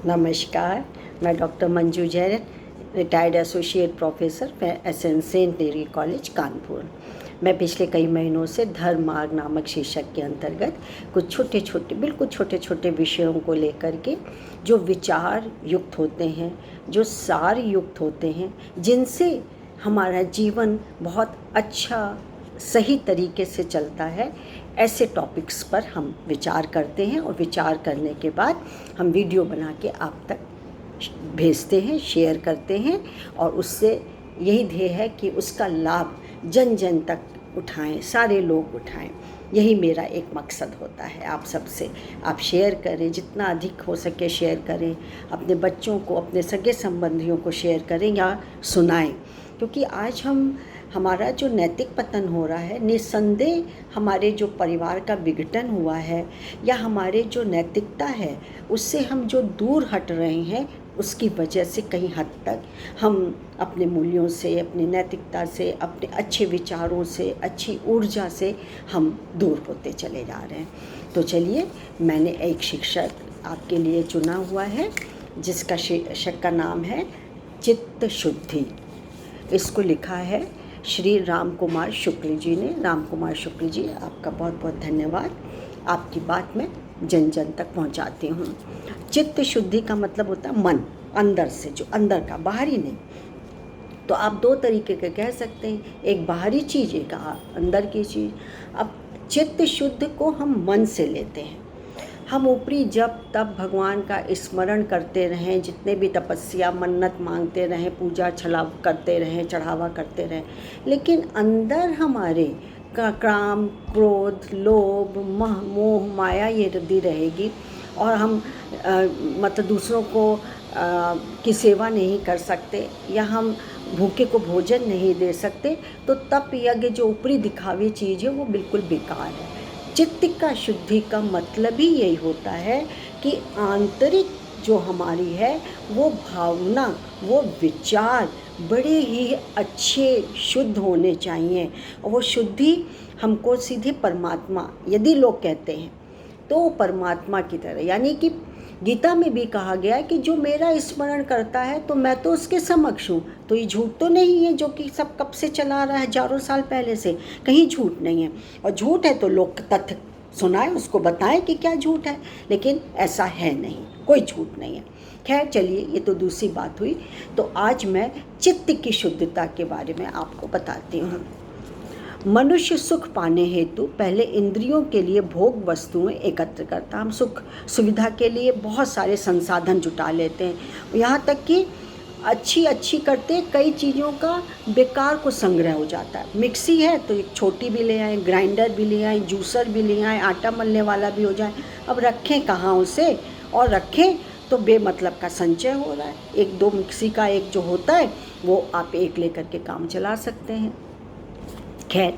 नमस्कार, मैं doctor Manju Jain, retired associate professor SN Saint Mary college Kanpur. मैं पिछले कई महीनों से धर्म मार्ग नामक शीर्षक के अंतर्गत कुछ बिल्कुल छोटे छोटे विषयों को लेकर के जो विचार युक्त होते हैं, जो सार युक्त होते हैं, जिनसे हमारा जीवन बहुत अच्छा सही तरीके से चलता है, ऐसे टॉपिक्स पर हम विचार करते हैं। और विचार करने के बाद हम वीडियो बना के आप तक भेजते हैं, शेयर करते हैं, और उससे यही ध्येय है कि उसका लाभ जन जन तक उठाएं, सारे लोग उठाएं। यही मेरा एक मकसद होता है। आप सबसे आप शेयर करें, जितना अधिक हो सके शेयर करें, अपने बच्चों को, अपने सगे संबंधियों को शेयर करें या सुनाएं, क्योंकि आज हमारा जो नैतिक पतन हो रहा है, निस्संदेह हमारे जो परिवार का विघटन हुआ है या हमारे जो नैतिकता है उससे हम जो दूर हट रहे हैं, उसकी वजह से कहीं हद तक हम अपने मूल्यों से, अपनी नैतिकता से, अपने अच्छे विचारों से, अच्छी ऊर्जा से हम दूर होते चले जा रहे हैं। तो चलिए, मैंने एक शीर्षक आपके लिए चुना हुआ है जिसका शीर्षक का नाम है चित्त शुद्धि। इसको लिखा है श्री राम कुमार शुक्ल जी ने। राम कुमार शुक्ल जी, आपका बहुत बहुत धन्यवाद। आपकी बात मैं जन जन तक पहुंचाती हूँ। चित्त शुद्धि का मतलब होता है मन, अंदर से, जो अंदर का, बाहरी नहीं। तो आप दो तरीके के कह सकते हैं, एक बाहरी चीज़, एक अंदर की चीज़। अब चित्त शुद्ध को हम मन से लेते हैं। हम ऊपरी जब तब भगवान का स्मरण करते रहें, जितने भी तपस्या, मन्नत मांगते रहें, पूजा छलाव करते रहें, चढ़ावा करते रहें, लेकिन अंदर हमारे का काम, क्रोध, लोभ, मोह, माया ये रद्दी रहेगी, और हम मतलब दूसरों को की सेवा नहीं कर सकते, या हम भूखे को भोजन नहीं दे सकते, तो तप यज्ञ जो ऊपरी दिखावी चीज़ है वो बिल्कुल बेकार है। चित्त का शुद्धि का मतलब ही यही होता है कि आंतरिक जो हमारी है वो भावना, वो विचार बड़े ही अच्छे शुद्ध होने चाहिए। और वो शुद्धि हमको सीधे परमात्मा, यदि लोग कहते हैं तो परमात्मा की तरह, यानी कि गीता में भी कहा गया है कि जो मेरा स्मरण करता है तो मैं तो उसके समक्ष हूँ। तो ये झूठ तो नहीं है जो कि सब कब से चला रहा है, हजारों साल पहले से, कहीं झूठ नहीं है। और झूठ है तो लोग तथ्य सुनाएं, उसको बताएं कि क्या झूठ है, लेकिन ऐसा है नहीं, कोई झूठ नहीं है। खैर चलिए, ये तो दूसरी बात हुई। तो आज मैं चित्त की शुद्धता के बारे में आपको बताती हूँ। मनुष्य सुख पाने हेतु पहले इंद्रियों के लिए भोग वस्तुएं एकत्र करता। हम सुख सुविधा के लिए बहुत सारे संसाधन जुटा लेते हैं, यहाँ तक कि अच्छी करते कई चीज़ों का बेकार को संग्रह हो जाता है। मिक्सी है तो एक छोटी भी ले आए, ग्राइंडर भी ले आए, जूसर भी ले आए, आटा मलने वाला भी हो जाए। अब रखें कहाँ उसे, और रखें तो बेमतलब का संचय हो रहा है। एक दो मिक्सी का एक जो होता है वो आप एक लेकर के काम चला सकते हैं। खैर,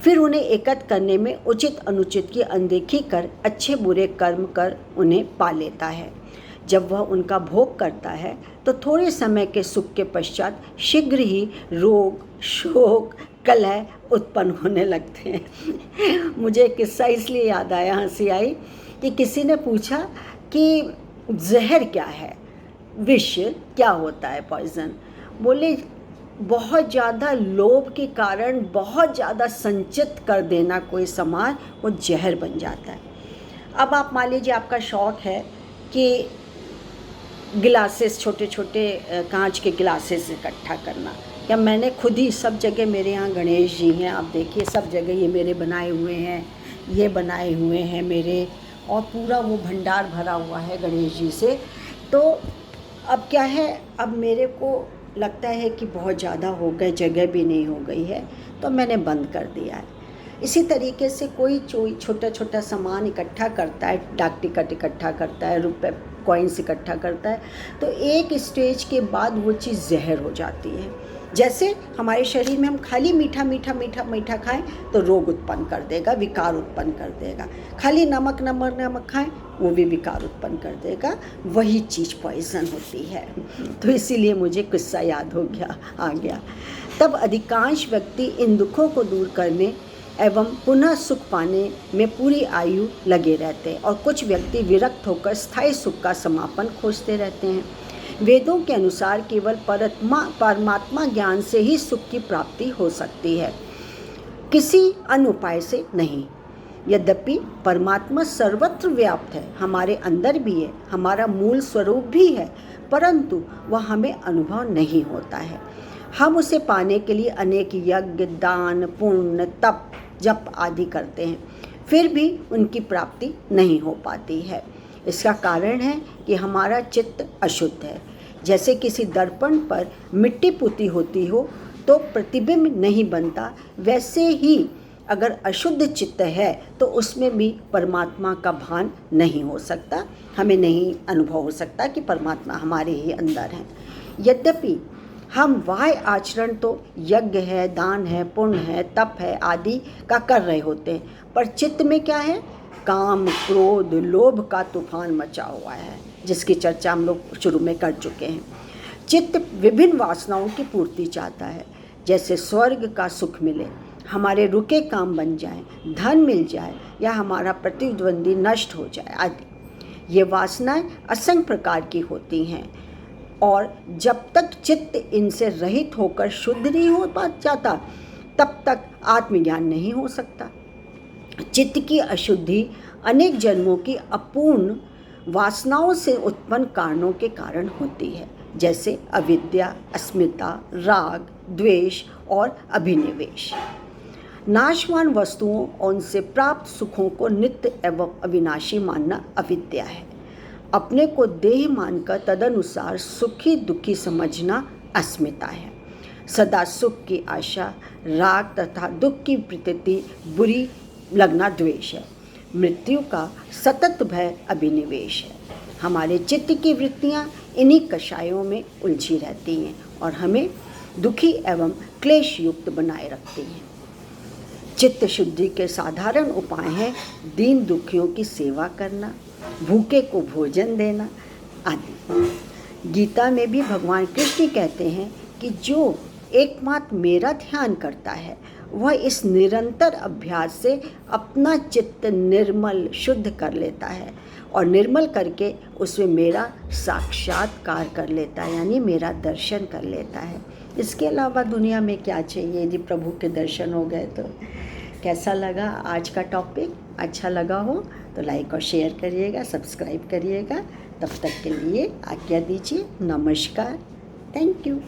फिर उन्हें एकत्र करने में उचित अनुचित की अनदेखी कर अच्छे बुरे कर्म कर उन्हें पा लेता है। जब वह उनका भोग करता है तो थोड़े समय के सुख के पश्चात शीघ्र ही रोग, शोक, कलह उत्पन्न होने लगते हैं। मुझे एक किस्सा इसलिए याद आया, हंसी आई, कि किसी ने पूछा कि जहर क्या है, विष क्या होता है, पॉइजन। बोले बहुत ज़्यादा लोभ के कारण बहुत ज़्यादा संचित कर देना कोई सामान, वो जहर बन जाता है। अब आप मान लीजिए आपका शौक़ है कि गिलासेस, छोटे छोटे कांच के गिलासेस इकट्ठा करना, या मैंने खुद ही, सब जगह मेरे यहाँ गणेश जी हैं, आप देखिए सब जगह ये मेरे बनाए हुए हैं, ये बनाए हुए हैं मेरे, और पूरा वो भंडार भरा हुआ है गणेश जी से। तो अब क्या है, अब मेरे को लगता है कि बहुत ज़्यादा हो गए, जगह भी नहीं हो गई है, तो मैंने बंद कर दिया है। इसी तरीके से कोई छोटा छोटा सामान इकट्ठा करता है, डाक टिकट इकट्ठा करता है, रुपए कॉइन्स इकट्ठा करता है, तो एक स्टेज के बाद वो चीज़ जहर हो जाती है। जैसे हमारे शरीर में हम खाली मीठा मीठा मीठा मीठा खाएं तो रोग उत्पन्न कर देगा, विकार उत्पन्न कर देगा। खाली नमक नमक नमक खाएं, वो भी विकार उत्पन्न कर देगा। वही चीज़ पॉइजन होती है। तो इसीलिए मुझे किस्सा याद आ गया। तब अधिकांश व्यक्ति इन दुखों को दूर करने एवं पुनः सुख पाने में पूरी आयु लगे रहते हैं और कुछ व्यक्ति विरक्त होकर स्थायी सुख का समापन खोजते रहते हैं। वेदों के अनुसार केवल परमात्मा ज्ञान से ही सुख की प्राप्ति हो सकती है, किसी अन्य उपाय से नहीं। यद्यपि परमात्मा सर्वत्र व्याप्त है, हमारे अंदर भी है, हमारा मूल स्वरूप भी है, परंतु वह हमें अनुभव नहीं होता है। हम उसे पाने के लिए अनेक यज्ञ, दान, पुण्य, तप, जप आदि करते हैं, फिर भी उनकी प्राप्ति नहीं हो पाती है। इसका कारण है कि हमारा चित्त अशुद्ध है। जैसे किसी दर्पण पर मिट्टी पुती होती हो तो प्रतिबिंब नहीं बनता, वैसे ही अगर अशुद्ध चित्त है तो उसमें भी परमात्मा का भान नहीं हो सकता, हमें नहीं अनुभव हो सकता कि परमात्मा हमारे ही अंदर है। यद्यपि हम बाह्य आचरण तो यज्ञ है, दान है, पुण्य है, तप है आदि का कर रहे होते हैं, पर चित्त में क्या है? काम, क्रोध, लोभ का तूफान मचा हुआ है, जिसकी चर्चा हम लोग शुरू में कर चुके हैं। चित्त विभिन्न वासनाओं की पूर्ति चाहता है, जैसे स्वर्ग का सुख मिले, हमारे रुके काम बन जाए, धन मिल जाए या हमारा प्रतिद्वंदी नष्ट हो जाए आदि। ये वासनाएं असंख्य प्रकार की होती हैं और जब तक चित्त इनसे रहित होकर शुद्ध नहीं हो जाता तब तक आत्मज्ञान नहीं हो सकता। चित्त की अशुद्धि अनेक जन्मों की अपूर्ण वासनाओं से उत्पन्न कारणों के कारण होती है, जैसे अविद्या, अस्मिता, राग, द्वेष और अभिनिवेश। नाशवान वस्तुओं और उनसे प्राप्त सुखों को नित्य एवं अविनाशी मानना अविद्या है। अपने को देह मानकर तदनुसार सुखी दुखी समझना अस्मिता है। सदा सुख की आशा राग तथा दुख की प्रतीति बुरी लगना द्वेष है। मृत्यु का सतत भय अभिनिवेश है। हमारे चित्त की वृत्तियां इन्हीं कषायों में उलझी रहती हैं और हमें दुखी एवं क्लेश युक्त बनाए रखती हैं। चित्त शुद्धि के साधारण उपाय हैं दीन दुखियों की सेवा करना, भूखे को भोजन देना आदि। गीता में भी भगवान कृष्ण कहते हैं कि जो एकमात्र मेरा ध्यान करता है वह इस निरंतर अभ्यास से अपना चित्त निर्मल शुद्ध कर लेता है और निर्मल करके उसमें मेरा साक्षात्कार कर लेता है, यानी मेरा दर्शन कर लेता है। इसके अलावा दुनिया में क्या चाहिए? यदि प्रभु के दर्शन हो गए तो। कैसा लगा आज का टॉपिक? अच्छा लगा हो तो लाइक और शेयर करिएगा, सब्सक्राइब करिएगा। तब तक के लिए आज्ञा दीजिए। नमस्कार। Thank you.